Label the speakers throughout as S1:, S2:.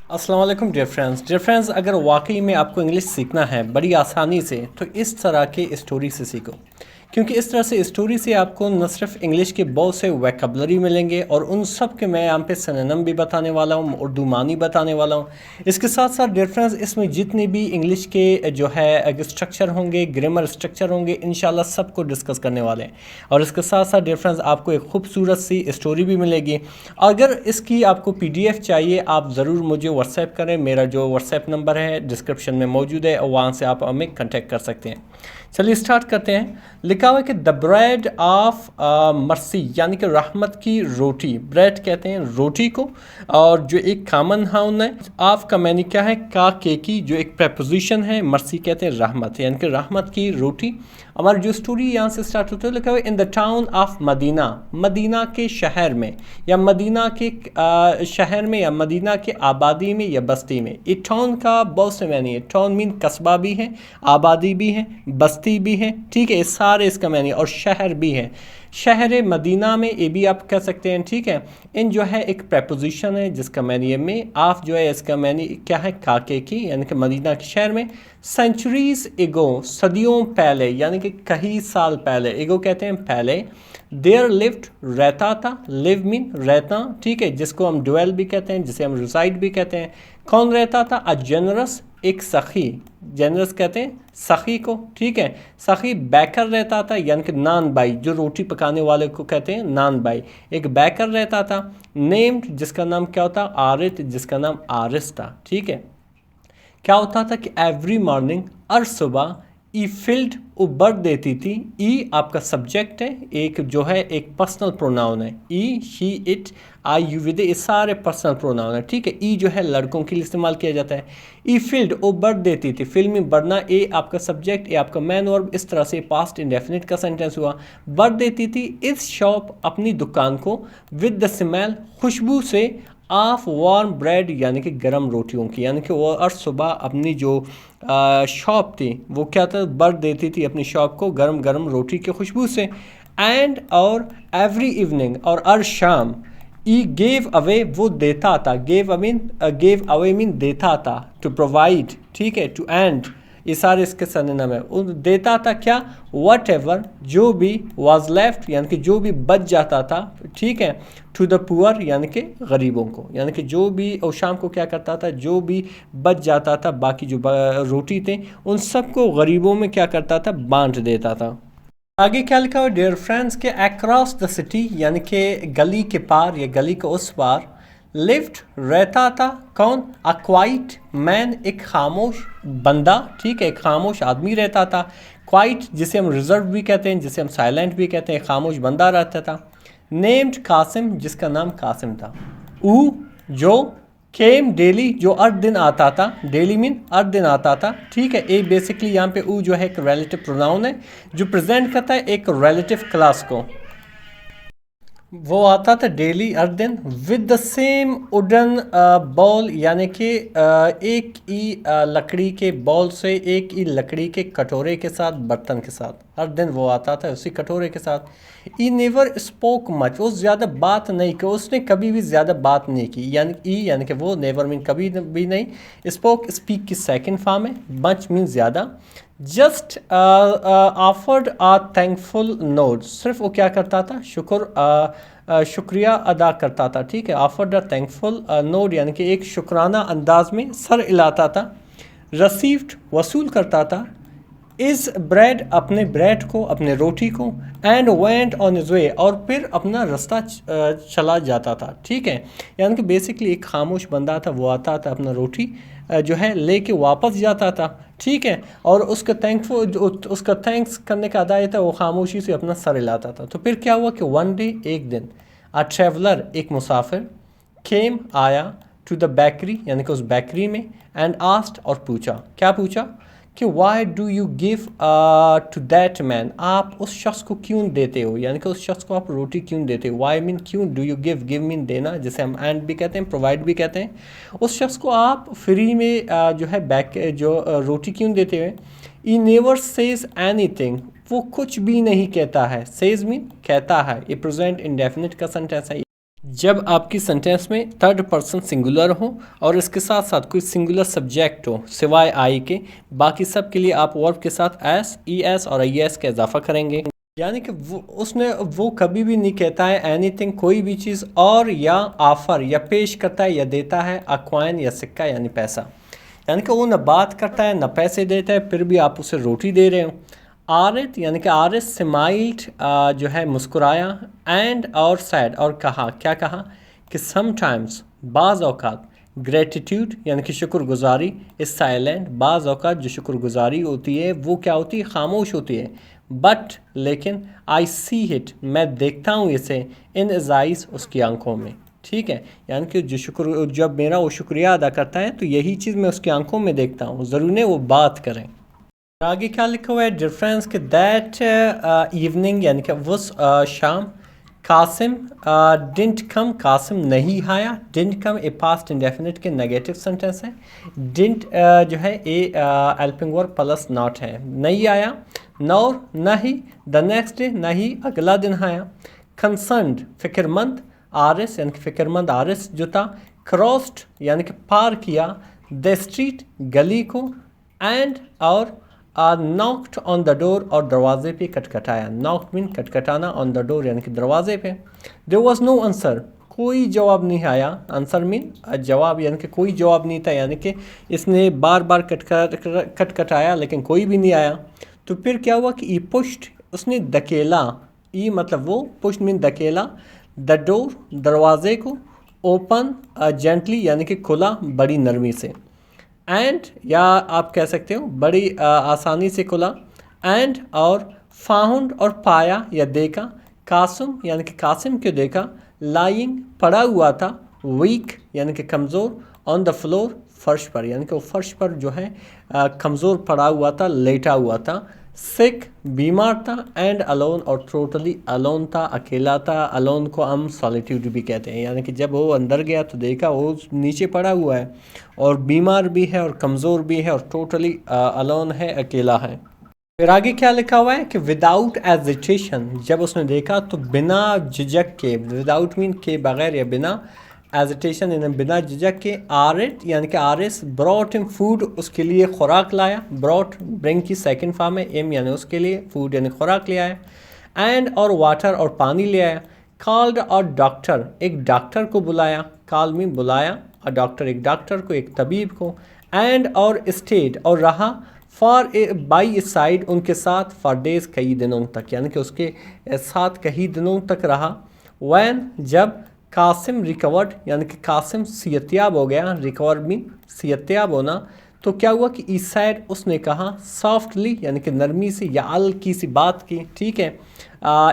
S1: अस्सलाम वालेकुम dear friends, अगर वाकई में आपको इंग्लिश सीखना है बड़ी आसानी से तो इस तरह के स्टोरी से सीखो, क्योंकि इस तरह से स्टोरी से आपको न सिर्फ इंग्लिश के बहुत से वैकेबलरी मिलेंगे और उन सब के मैं यहाँ पे सिनोनिम भी बताने वाला हूँ, उर्दू मानी बताने वाला हूँ। इसके साथ साथ डियर फ्रेंड्स, इसमें जितने भी इंग्लिश के जो है स्ट्रक्चर होंगे, ग्रामर स्ट्रक्चर होंगे, इंशाल्लाह सबको डिस्कस करने वाले हैं। और इसके साथ साथ डियर फ्रेंड्स, आपको एक खूबसूरत सी स्टोरी भी मिलेगी। अगर इसकी आपको PDF चाहिए, आप ज़रूर मुझे व्हाट्सएप करें। मेरा जो व्हाट्सएप नंबर है डिस्क्रिप्शन में मौजूद है और वहाँ से आप हमें कांटेक्ट कर सकते हैं। चलिए स्टार्ट करते हैं। लिखा हुआ है कि द ब्रेड ऑफ मर्सी, यानी कि रहमत की रोटी। ब्रेड कहते हैं रोटी को, और जो एक कॉमन नाउन है ऑफ का मैंने क्या है, का के की जो एक प्रपोजिशन है, मर्सी कहते हैं रहमत, यानी कि रहमत की रोटी। हमारी जो स्टोरी यहाँ से स्टार्ट होती है, लिखा हुआ है in the town of Madina, Madina के शहर में, या मदीना के शहर में, या मदीना के आबादी में या बस्ती में। ये टाउन का बहुत से मैनी है। टाउन मीन कस्बा भी है, आबादी भी है, बस्ती भी है, ठीक है, ये सारे इसका मैनी, और शहर भी है। शहर मदीना में ये भी आप कह सकते हैं, ठीक है। इन जो है एक प्रपोजिशन है जिसका मैनी में आप जो है इसका मैनी क्या है, काके की, यानी कि मदीना के शहर में। सेंचुरीज एगो, सदियों पहले, यानी कि कई साल पहले, एगो कहते हैं पहले। देयर लिव्ड, रहता था, लिव मीन रहता, ठीक है, जिसको हम ड्वेल भी कहते हैं, जिसे हम रिसाइड भी कहते हैं। कौन रहता था, अ जनरस, एक सखी, जनरस कहते हैं सखी को, ठीक है। सखी बैकर रहता था, यानी कि नान बाई, जो रोटी पकाने वाले को कहते हैं नान बाई, एक बैकर रहता था। नेम्ड, जिसका नाम क्या होता, आरित, जिसका नाम आरिस था, ठीक है। क्या होता था कि एवरी मॉर्निंग, हर सुबह, ई फील्ड, उबर देती थी। ई आपका सब्जेक्ट है, एक जो है एक पर्सनल प्रोनाउन है। He, she, it, I, you, with, ये सारे पर्सनल प्रोनाउन है, ठीक है। ई जो है लड़कों के लिए इस्तेमाल किया जाता है। ई फील्ड, वो बढ़ देती थी, फिल्म में बढ़ना, ए आपका सब्जेक्ट, ए आपका मैन वर्ब, इस तरह से पास्ट इंडेफिनिट का सेंटेंस हुआ। बढ़ देती थी इस शॉप, अपनी दुकान को, विद द स्मेल, खुशबू से, ऑफ वार्म ब्रेड, यानी कि गर्म रोटियों की, यानी कि वो हर सुबह अपनी जो शॉप थी वो क्या था, बढ़ देती थी अपनी शॉप को गर्म गर्म रोटी की खुशबू से। एंड, और एवरी इवनिंग, और हर शाम। ई गेव अवे, वो देता था, गेव अवे मीन देता था, टू प्रोवाइड, ठीक है, टू एंड, ये सारे इसके सिनोनिम है। वो देता था क्या, वट एवर, जो भी, वाज लेफ्ट, यानी कि जो भी बच जाता था, ठीक है, टू द पुअर, यानी कि गरीबों को, यानी कि जो भी, और शाम को क्या करता था, जो भी बच जाता था, बाकी जो रोटी थे उन सबको गरीबों में क्या करता था, बांट देता था। आगे क्या लिखा हुआ डियर फ्रेंड्स के अक्रॉस द सिटी, यानी कि गली के पार या गली के उस पार। लिफ्ट, रहता था, कौन, अ क्वाइट मैन, एक खामोश बंदा, ठीक है, एक खामोश आदमी रहता था। क्वाइट, जिसे हम रिजर्व भी कहते हैं, जिसे हम साइलेंट भी कहते हैं, खामोश बंदा रहता था। नेम्ड कासिम, जिसका नाम कासिम था। ऊ, जो, केम डेली, जो हर दिन आता था, डेली मीन हर दिन आता था, ठीक है। ए बेसिकली यहाँ पे ऊ जो है एक रिलेटिव प्रोनाउन है जो प्रेजेंट करता है एक रिलेटिव क्लास को। वो आता था डेली, हर दिन, with the same wooden ball, यानी कि एक ही लकड़ी के बॉल से, एक ही लकड़ी के कटोरे के साथ, बर्तन के साथ, हर दिन वो आता था उसी कटोरे के साथ। ई नेवर स्पोक मच, वो ज़्यादा बात नहीं की, उसने कभी भी ज़्यादा बात नहीं की, यानी ई यानी कि वो, नेवर मीन कभी भी नहीं, स्पोक स्पीक की सेकंड फॉर्म है, मच मीन ज़्यादा। जस्ट ऑफर्ड आ थैंकफुल नोट, सिर्फ वो क्या करता था, शुक्रिया अदा करता था, ठीक है। ऑफर्ड अ थैंकफुल नोट, यानी कि एक शुक्राना अंदाज में सर हिलाता था। रसीव्ड, वसूल करता था। इस ब्रेड, अपने ब्रेड को, अपने रोटी को। And went on his way, और फिर अपना रास्ता चला जाता था, ठीक है। यानी कि बेसिकली एक खामोश बंदा था, वो आता था, अपना रोटी जो है लेके वापस जाता था, ठीक है। और उसका उसका थैंक्स करने का अदा था, वो खामोशी से अपना सर हिलाता था। तो फिर क्या हुआ कि वन डे, एक दिन, अ ट्रेवलर, एक मुसाफिर, केम, आया, टू द बेकरी, यानी कि उस बेकरी में। एंड आस्क्ड, और पूछा, क्या पूछा कि why do you give to that man, आप उस शख्स को क्यों देते हो, यानी कि उस शख्स को आप रोटी क्यों देते हो। वाई मीन क्यों, do you give, give mean देना, जिसे हम एंड भी कहते हैं, प्रोवाइड भी कहते हैं। उस शख्स को आप फ्री में जो है रोटी क्यों देते हुए। ई नेवर सेज एनीथिंग, वो कुछ भी नहीं कहता है। सेज मीन कहता है, ये प्रेजेंट इंडेफिनिट का सेंटेंस है। जब आपकी सेंटेंस में थर्ड पर्सन सिंगुलर हो और इसके साथ साथ कोई सिंगुलर सब्जेक्ट हो सिवाय आई के, बाकी सब के लिए आप वर्ब के साथ एस, ई एस और आई एस का इजाफा करेंगे। यानी कि वो कभी भी नहीं कहता है एनीथिंग, कोई भी चीज़, और या ऑफर या पेश करता है या देता है अक्वाइन या सिक्का यानी पैसा। यानी कि वो न बात करता है न पैसे देता है, फिर भी आप उसे रोटी दे रहे हो। आरित यानी कि आरित स्माइल्ड जो है मुस्कुराया, एंड और सैड और कहा, क्या कहा कि समटाइम्स बाज़ औक़ात, ग्रेटिट्यूड यानी कि शुक्रगुजारी इस साइलेंट, बाज़ औक़ात जो शुक्रगुजारी होती है वो क्या होती है, खामोश होती है। बट लेकिन आई सी इट, मैं देखता हूँ इसे, इन इज़ आइज़ उसकी आंखों में। ठीक है, यानी कि जब मेरा वो शुक्रिया अदा करता है तो यही चीज़ मैं उसकी आंखों में देखता हूँ, ज़रूर नहीं वो बात करें। आगे क्या लिखा हुआ है डिफरेंस के दैट इवनिंग यानी कि वो शाम, कासिम डिंट कम, कासिम नहीं आया। Didn't come A past indefinite के नेगेटिव सेंटेंस है। डिंट जो है ए हेल्पिंग वर्ब प्लस नॉट है, नहीं आया। नौर नहीं, द नेक्स्ट डे नहीं, अगला दिन आया। कंसर्न्ड फिक्रमंद, आरिस यानी कि फिक्रमंद आरिस जो था। क्रॉस्ड यानी कि पार किया द स्ट्रीट गली को। एंड और नॉक्ड ऑन द डोर और दरवाजे पे खटखटाया। नॉक्ड मीन खटखटाना, ऑन द डोर यानी कि दरवाजे पे। देयर वाज नो आंसर, कोई जवाब नहीं आया। आंसर मीन जवाब, यानी कि कोई जवाब नहीं था, यानी कि इसने बार बार खटखटाया लेकिन कोई भी नहीं आया। तो फिर क्या हुआ कि ई पुश्ड, उसने धकेला, ई मतलब वो, पुश्ड मीन धकेला, द डोर दरवाजे को, ओपन जेंटली यानी कि खुला बड़ी नरमी से। एंड या आप कह सकते हो बड़ी आसानी से खुला। एंड और फाउंड और पाया या देखा। कासिम यानी कि कासिम को देखा। लाइंग पड़ा हुआ था। वीक यानी कि कमज़ोर। ऑन द फ्लोर फर्श पर, यानी कि वो फर्श पर जो है कमज़ोर पड़ा हुआ था, लेटा हुआ था। सिक बीमार था। एंड अलोन और टोटली अलोन था, अकेला था। अलोन को हम सॉलिट्यूड भी कहते हैं, यानी कि जब वो अंदर गया तो देखा वो नीचे पड़ा हुआ है और बीमार भी है और कमज़ोर भी है और टोटली अलोन है, अकेला है। फिर आगे क्या लिखा हुआ है कि विदाउट एजिटेशन, जब उसने देखा तो बिना झिझक के, विदाउट मीन के बगैर या बिना, एजिटेशन यानी बिना झिझक के। आरिट यानी कि आरिस ब्रॉट हिम फूड, उसके लिए खुराक लाया। ब्रॉट ब्रिंग की सेकंड फॉर्म है, एम यानी उसके लिए, फूड यानी खुराक ले आया। एंड और वाटर और पानी ले आया। कॉल्ड और डॉक्टर, एक डॉक्टर को बुलाया। कॉल में बुलाया, और डॉक्टर एक डॉक्टर को, एक तबीब को। एंड और स्टेड और रहा, फॉर बाई साइड उनके साथ, फॉर डेज कई दिनों तक, यानी कि उसके साथ कई दिनों तक रहा। वैन जब, कासिम रिकवर्ड यानी कि कासिम सेहतयाब हो गया। रिकवर मीन सेहतयाब होना। तो क्या हुआ कि इस साइड उसने कहा सॉफ्टली यानी कि नरमी से या हल्की सी बात की। ठीक है,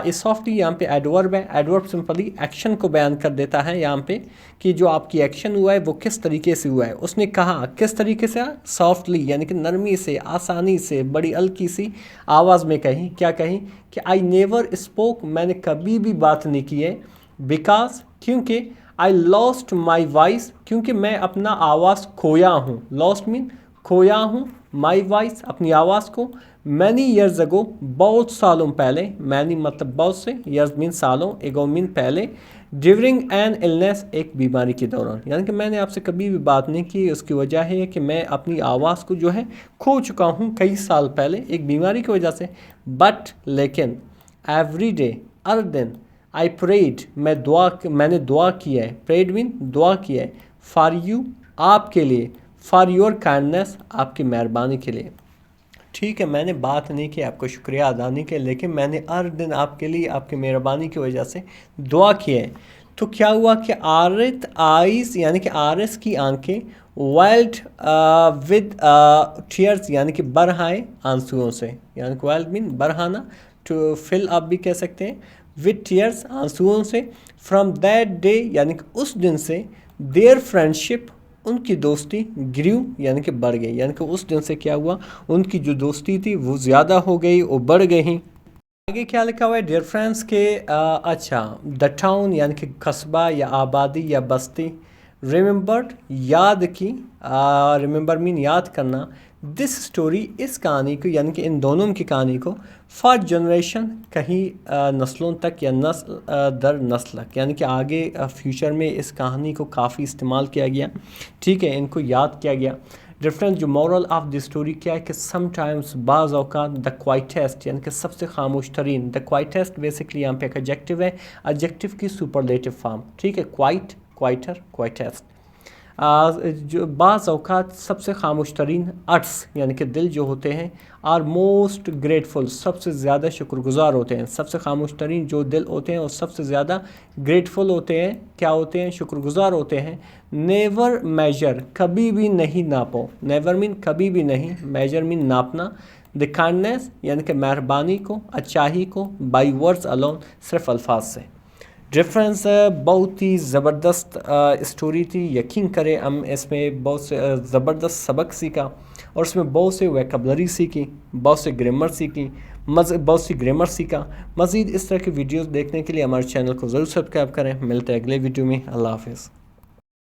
S1: इस सॉफ्टली यहाँ पे एडवर्ब है। एडवर्ब सिंपली एक्शन को बयान कर देता है यहाँ पे, कि जो आपकी एक्शन हुआ है वो किस तरीके से हुआ है। उसने कहा किस तरीके से, सॉफ्टली यानी कि नरमी से, आसानी से, बड़ी हल्की सी आवाज़ में कही। क्या कही कि आई नेवर स्पोक, मैंने कभी भी बात नहीं की है। बिकॉज क्योंकि, आई लॉस्ट माई वॉइस, क्योंकि मैं अपना आवाज़ खोया हूँ। लॉस्ट मीन खोया हूँ, माई वॉइस अपनी आवाज़ को। मैनी ईयर्स अगो बहुत सालों पहले, मैनी मतलब बहुत से, ईयर्स मीन सालों, एगो मीन पहले। ड्यूरिंग एन इलनेस एक बीमारी के दौरान, यानी कि मैंने आपसे कभी भी बात नहीं की। उसकी वजह है कि मैं अपनी आवाज़ को जो है खो चुका हूँ कई साल पहले एक बीमारी की वजह से। बट लेकिन एवरी डे, हर दिन, आई प्रेड मैंने दुआ किया है। प्रेड मीन दुआ किया है। फॉर यू आपके लिए, फॉर योर काइंडनेस आपकी मेहरबानी के लिए। ठीक है, मैंने बात नहीं की आपको शुक्रिया अदा नहीं किया, लेकिन मैंने हर दिन आपके लिए आपकी मेहरबानी की वजह से दुआ की है। तो क्या हुआ कि आरित आइज़ यानी कि आरिस की आंखें, वेल्ड विद टीयर्स यानी कि बरहाए आंसुओं से, यानी कि वेल्ड मीन बरहाना, टू फिल आप भी कह सकते हैं, विद टीयर्स आंसुओं से। फ्रॉम दैट डे यानी कि उस दिन से, देयर फ्रेंडशिप उनकी दोस्ती, ग्रीव यानी कि बढ़ गई, यानी कि उस दिन से क्या हुआ, उनकी जो दोस्ती थी वो ज़्यादा हो गई, वो बढ़ गई। आगे क्या लिखा हुआ है डियर फ्रेंड्स के अच्छा, द टाउन यानी कि कस्बा या आबादी या बस्ती, रिमेंबर्ड याद की, रिमेंबर मीन याद करना, दिस स्टोरी इस कहानी को यानी कि इन दोनों की कहानी को, फॉर जनरेशन कहीं नस्लों तक या नस्ल दर नस्ल यानी कि आगे फ्यूचर में इस कहानी को काफ़ी इस्तेमाल किया गया, ठीक है, इनको याद किया गया। डिफरेंस जो मॉरल ऑफ द स्टोरी क्या है कि समटाइम्स बाज़ औक़ात द क्वाइटेस्ट यानी कि सबसे खामोश तरीन, द क्वाइटेस्ट बेसिकली यहाँ पे एक एडजेक्टिव है, एडजेक्टिव की सुपरलेटिव फॉर्म, ठीक है, क्वाइट, क्वाइटर, क्वाइटेस्ट। जो बाज़ औक़ात सबसे खामोश तरीन अर्ट्स यानी कि दिल जो होते हैं, आर मोस्ट ग्रेटफुल सबसे ज़्यादा शुक्रगुजार होते हैं, सबसे खामोश तरीन जो दिल होते हैं और सबसे ज़्यादा ग्रेटफुल होते हैं, क्या होते हैं, शुक्रगुजार होते हैं। नेवर मेजर कभी भी नहीं नापो, नेवर मीन कभी भी नहीं, मेजर मीन नापना, द काइंडनेस यानी कि मेहरबानी को, अच्छाई को, बाई वर्ड्स अलोन सिर्फ अल्फाज से। डिफरेंस बहुत ही ज़बरदस्त स्टोरी थी, यकीन करें हम इसमें बहुत से ज़बरदस्त सबक सीखा और उसमें बहुत से वैकेबलरी सीखी, बहुत से ग्रामर सीखी, बहुत सी ग्रामर सीखा। मज़ीद इस तरह की वीडियोस देखने के लिए हमारे चैनल को ज़रूर सब्सक्राइब करें। मिलते हैं अगले वीडियो में। अल्लाह हाफ़िज़।